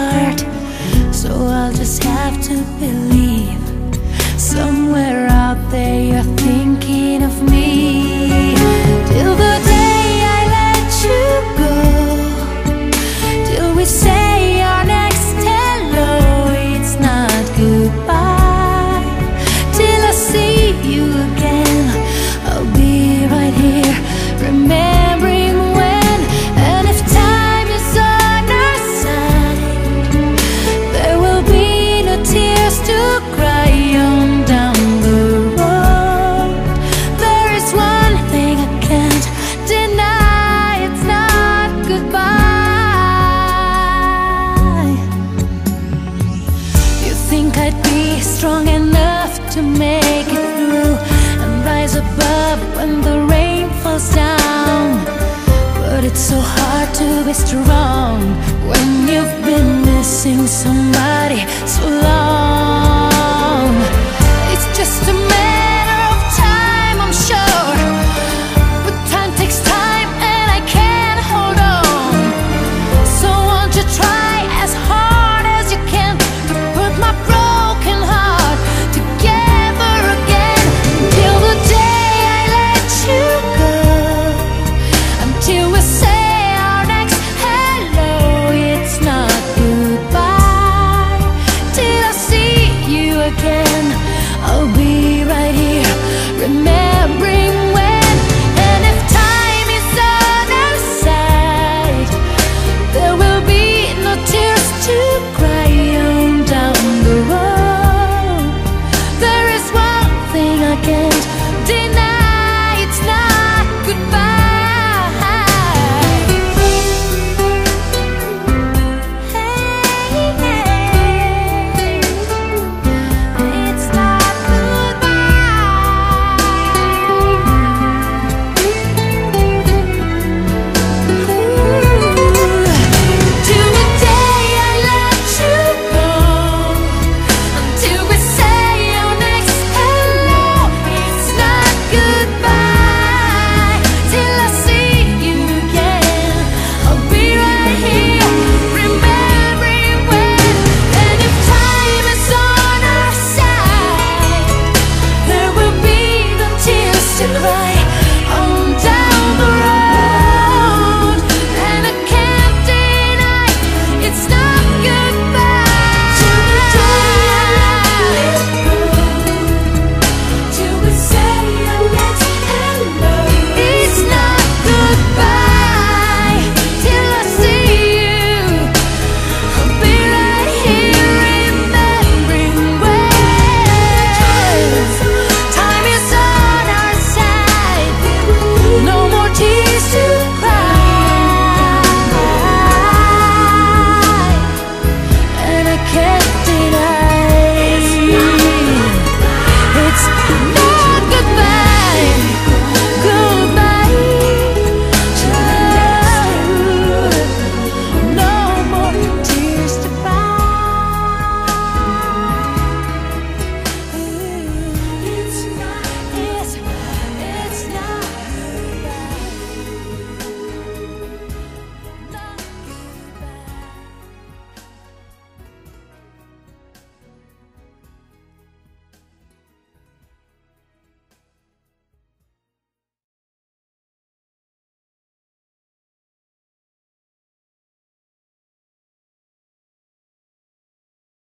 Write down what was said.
heart. So I'll just have to believe somewhere out there you're thinking of me. Till the day I let you go, till we say our next hello, it's not goodbye. Till I see you again, I'll be right here, remembering when. And if time is on our side, there will be no tears to cry on down the road. There is one thing I can't deny, it's not goodbye. You think I'd be strong enough to make it through and rise above when the rain falls down, but it's so hard to be strong when you've been